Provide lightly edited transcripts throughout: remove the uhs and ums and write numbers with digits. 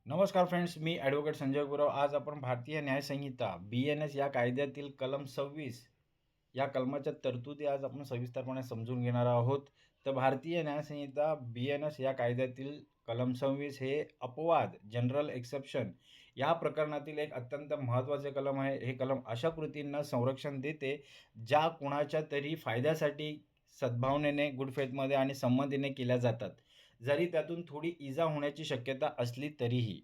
नमस्कार फ्रेंड्स, मी ॲडव्होकेट संजय गुरव. आज आपण भारतीय न्यायसंहिता BNS या कायद्यातील कलम 26 या कलमाच्या तरतुदी आज आपण सविस्तरपणे समजून घेणार आहोत. तर भारतीय न्यायसंहिता BNS या कायद्यातील कलम 26 हे अपवाद जनरल एक्सेप्शन या प्रकरणातील एक अत्यंत महत्त्वाचे कलम आहे. हे कलम अशा कृतींना संरक्षण देते ज्या कुणाच्या तरी फायद्यासाठी सद्भावनेने, गुड फेथमध्ये आणि संमतीने केल्या जातात, जरी त्यातून थोडी इजा होण्याची शक्यता असली तरीही.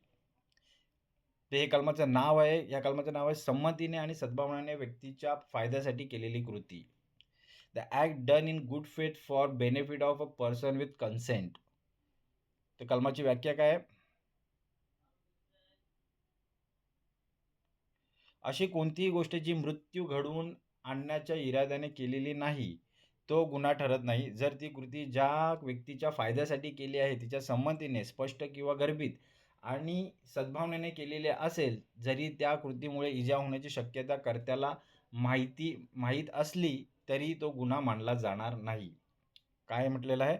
ते हे कलमाचं नाव आहे. या कलमाचं नाव आहे संमतीने आणि सद्भावनेने व्यक्तीच्या फायद्यासाठी केलेली कृती. The act done in good faith for benefit of a person with consent. तर कलमाची व्याख्या काय आहे? अशी कोणतीही गोष्ट जी मृत्यू घडवून आणण्याच्या इराद्याने केलेली नाही तो गुन्हा ठरत नाही, जर ती कृती ज्या व्यक्तीच्या फायद्यासाठी केली आहे तिच्या संमतीने, स्पष्ट किंवा गर्भित आणि सद्भावनेने केलेली असेल, जरी त्या कृतीमुळे इजा होण्याची शक्यता कर्त्याला माहीत असली तरी तो गुन्हा मानला जाणार नाही. काय म्हटलेलं आहे?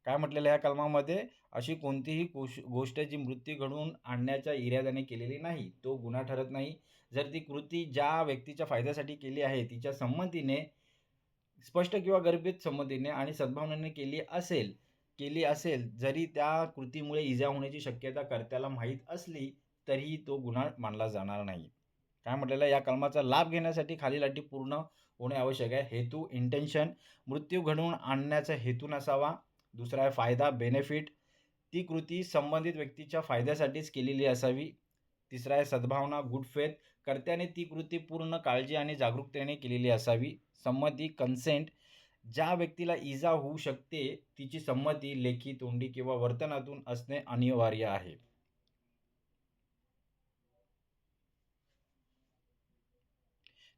काय म्हटलेलं आहे या कलमामध्ये? अशी कोणतीही गोष्ट जी मृत्यू घडवून आणण्याच्या इराद्याने केलेली नाही तो गुन्हा ठरत नाही, जर ती कृती ज्या व्यक्तीच्या फायद्यासाठी केली आहे तिच्या संमतीने, स्पष्ट किंवा गर्भित संमतीने आणि सद्भावनेने केली असेल, जरी त्या कृतीमुळे इजा होण्याची शक्यता कर्त्याला माहीत असली तरीही तो गुन्हा मानला जाणार नाही. काय म्हटलेलं आहे? या कलमाचा लाभ घेण्यासाठी खालील अटी पूर्ण होणे आवश्यक आहे. हेतू, इंटेन्शन, मृत्यू घडवून आणण्याचा हेतू नसावा. दुसरा आहे फायदा, बेनिफिट, ती कृती संबंधित व्यक्तीच्या फायद्यासाठीच केलेली असावी. तिसरा आहे सद्भावना, गुड फेथ, कर्त्याने ती कृती पूर्ण काळजी आणि जागरूकतेने केलेली असावी. संमती, कन्सेंट, ज्या व्यक्तीला इजा होऊ शकते तिची संमती लेखी, तोंडी किंवा वर्तनातून असणे अनिवार्य आहे.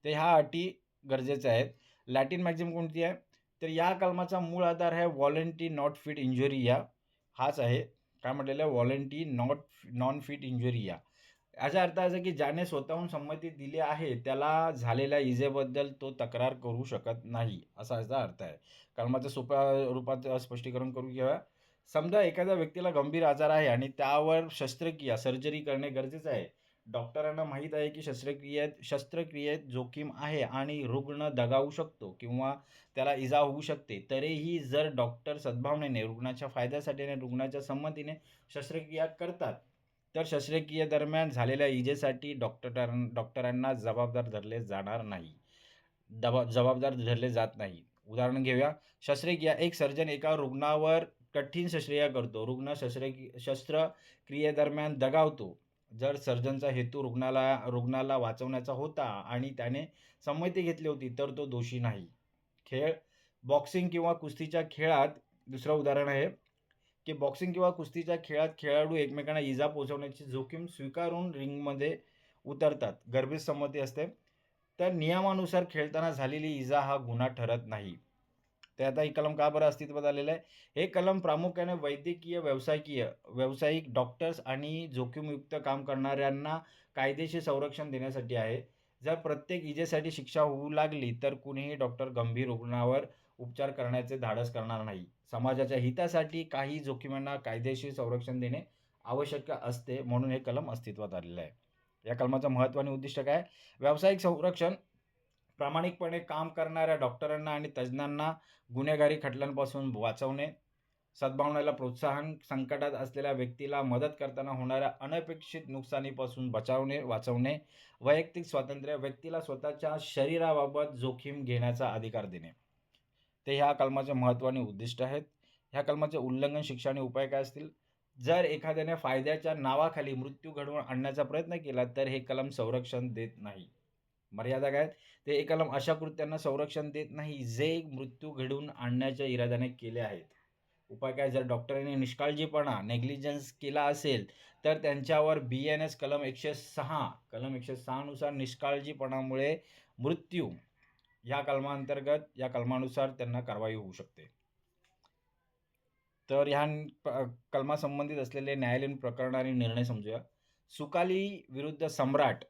तर ह्या अटी गरजेच्या आहेत. लॅटिन मॅक्झिम कोणती आहे? तर या कलमाचा मूळ आधार आहे व्हॉलंटरी नॉट फिट इंजुरिया, हाच आहे. काय म्हटलेलं आहे? Voluntary non fit injuria. याचा अर्थ असा की ज्याने स्वतःहून संमती दिली आहे त्याला झालेल्या इजेबद्दल तो तक्रार करू शकत नाही, असा याचा अर्थ आहे. कलमाचं सोप्या रूपात स्पष्टीकरण करून घेऊया. समजा एखाद्या व्यक्तीला गंभीर आजार आहे आणि त्यावर सर्जरी करणे गरजेचं आहे. डॉक्टरांना माहीत आहे की शस्त्रक्रियेत जोखीम आहे आणि रुग्ण दगावू शकतो किंवा त्याला इजा होऊ शकते. तरीही जर डॉक्टर सद्भावनेने, रुग्णाच्या फायद्यासाठी आणि रुग्णाच्या संमतीने शस्त्रक्रिया करतात, तर शस्त्रक्रियेदरम्यान झालेल्या इजेसाठी डॉक्टरांना जबाबदार धरले जात नाही. उदाहरण घेऊया. शस्त्रक्रिया. एक सर्जन एका रुग्णावर कठीण शस्त्रक्रिया करतो. रुग्ण शस्त्रक्रियेदरम्यान दगावतो. जर सर्जनचा हेतू रुग्णाला वाचवण्याचा होता आणि त्याने संमती घेतली होती तर तो दोषी नाही. खेळ. बॉक्सिंग किंवा कुस्तीच्या खेळात दुसरं उदाहरण आहे की बॉक्सिंग किंवा कुस्तीच्या खेळात खेळाडू एकमेकांना इजा पोहोचवण्याची जोखीम स्वीकारून रिंगमध्ये उतरतात. गर्भित संमती असते. तर नियमानुसार खेळताना झालेली इजा हा गुन्हा ठरत नाही. ते आता हे कलम का बरं अस्तित्वात आलेलं आहे? हे कलम प्रामुख्याने वैद्यकीय, व्यावसायिक, डॉक्टर्स आणि जोखीमयुक्त काम करणाऱ्यांना कायदेशीर संरक्षण देण्यासाठी आहे. जर प्रत्येक इजेसाठी शिक्षा होऊ लागली तर कुणीही डॉक्टर गंभीर रुग्णावर उपचार करण्याचे धाडस करणार नाही. समाजाच्या हितासाठी काही जोखमींना कायदेशीर संरक्षण देणे आवश्यक असते, म्हणून हे कलम अस्तित्वात आलेलं आहे. या कलमाचं महत्त्व आणि उद्दिष्ट काय? व्यावसायिक संरक्षण. प्रामाणिकपणे काम करणाऱ्या डॉक्टरांना आणि तज्ज्ञांना गुन्हेगारी खटल्यांपासून वाचवणे. सद्भावनेला प्रोत्साहन. संकटात असलेल्या व्यक्तीला मदत करताना होणाऱ्या अनपेक्षित नुकसानीपासून वाचवणे. वैयक्तिक स्वातंत्र्य. व्यक्तीला स्वतःच्या शरीराबाबत जोखीम घेण्याचा अधिकार देणे. ते ह्या कलमाचे महत्त्व आणि उद्दिष्ट आहेत. ह्या कलमाचे उल्लंघन, शिक्षा आणि उपाय काय असतील? जर एखाद्याने फायद्याच्या नावाखाली मृत्यू घडवून आणण्याचा प्रयत्न केला तर हे कलम संरक्षण देत नाही. मर्यादा काय? ते हे कलम अशा कृत्यांना संरक्षण देत नाही जे मृत्यू घडवून आणण्याच्या इराद्याने केले आहेत. उपाय काय? जर डॉक्टरांनी निष्काळजीपणा, नेग्लिजन्स केला असेल तर त्यांच्यावर BNS कलम 106 नुसार निष्काळजीपणामुळे मृत्यू या कलमानुसार त्यांना कारवाई होऊ शकते. तर ह्या कलमासंबंधित असलेले न्यायालयीन प्रकरण आणि निर्णय समजूया. सुकाली विरुद्ध सम्राट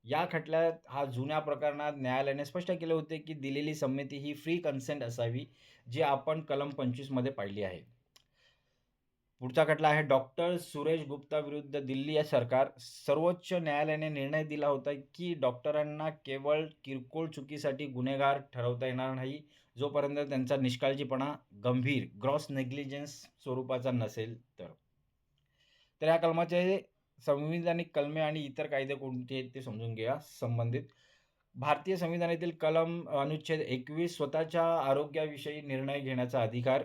या खटल्यात जुन्या प्रकरणात न्यायालयाने स्पष्ट केले होते की दिलेली संमती ही फ्री कन्सेंट असावी, जी आपण कलम 25 मध्ये पाहिली आहे. पुढचा खटला आहे डॉक्टर सुरेश गुप्ता विरुद्ध दिल्ली सरकार. सर्वोच्च न्यायालयाने निर्णय दिला होता की डॉक्टरांना केवळ किरकोळ चुकीसाठी गुन्हेगार ठरवता येणार नाही, जोपर्यंत त्यांचा निष्काळजीपणा गंभीर ग्रॉस नेग्लिजन्स स्वरूपाचा नसेल तर. तर या कलमाचे संविधानिक कलमे आणि इतर कायदे कोणते आहेत ते समजून घ्या संबंधित. भारतीय संविधानातील कलम अनुच्छेद 21 स्वतःच्या आरोग्याविषयी निर्णय घेण्याचा अधिकार.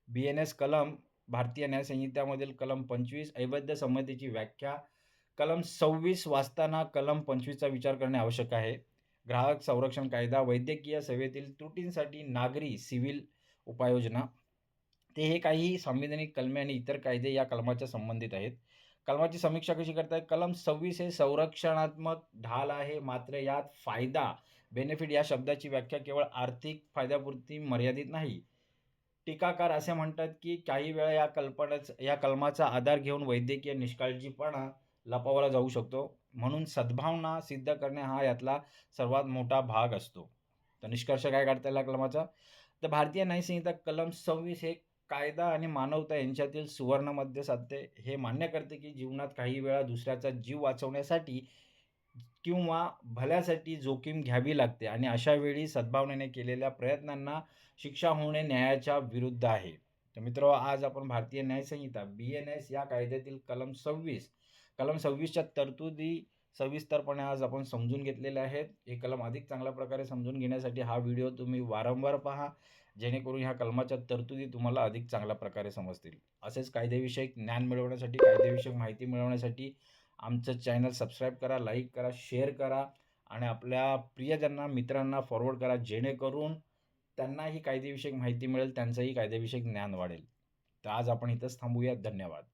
BNS कलम भारतीय न्याय संहितामधील कलम 25 अवैध संमतीची व्याख्या. कलम 26 वाचताना कलम 25 चा विचार करणे आवश्यक आहे. ग्राहक संरक्षण कायदा, वैद्यकीय सेवेतील त्रुटींसाठी नागरी सिव्हिल उपाययोजना. ते हे काही संविधानिक कलमे आणि इतर कायदे या कलमाच्या संबंधित आहेत. कलमाची समीक्षा कशी करताय? कलम 26 हे संरक्षणात्मक ढाल आहे, मात्र यात फायदा बेनिफिट या शब्दाची व्याख्या केवळ आर्थिक फायद्यापुरती मर्यादित नाही. टीकाकार असे म्हणतात की काही वेळा या कलमाचा आधार घेऊन वैद्यकीय निष्काळजीपणा लपवला जाऊ शकतो, म्हणून सद्भावना सिद्ध करणे हा यातला सर्वात मोठा भाग असतो. तर निष्कर्ष काय काढता येईल या कलमाचा? तर भारतीय न्याय संहिता कलम 26 हे कायदा आणि मानवता यांच्यातील सुवर्ण मध्य साधते. हे मान्य करते की जीवनात काही वेळा दुसऱ्याचा जीव वाचवण्यासाठी किंवा भल्यासाठी जोखीम घ्यावी लागते आणि अशा वेळी सद्भावनेने केलेल्या प्रयत्नांना शिक्षा होणे न्यायाच्या विरुद्ध आहे. तर मित्रांनो, आज आपण भारतीय न्याय संहिता BNS या कायद्यातील कलम 26च्या तरतुदी सविस्तरपणे आज आपण समजून घेतलेले आहेत. हे कलम अधिक चांगल्या प्रकारे समजून घेण्यासाठी हा व्हिडिओ तुम्ही वारंवार पहा, जेणेकरून ह्या कलमाच्या तरतुदी तुम्हाला अधिक चांगल्या प्रकारे समजतील. असेच कायदेविषयक ज्ञान मिळवण्यासाठी, कायदेविषयक माहिती मिळवण्यासाठी आमचं चॅनल सबस्क्राईब करा, लाईक करा, शेअर करा आणि आपल्या प्रियजनांना, मित्रांना फॉरवर्ड करा, जेणेकरून त्यांनाही कायदेविषयक माहिती मिळेल, त्यांचंही कायदेविषयक ज्ञान वाढेल. तर आज आपण इथंच थांबूया. धन्यवाद.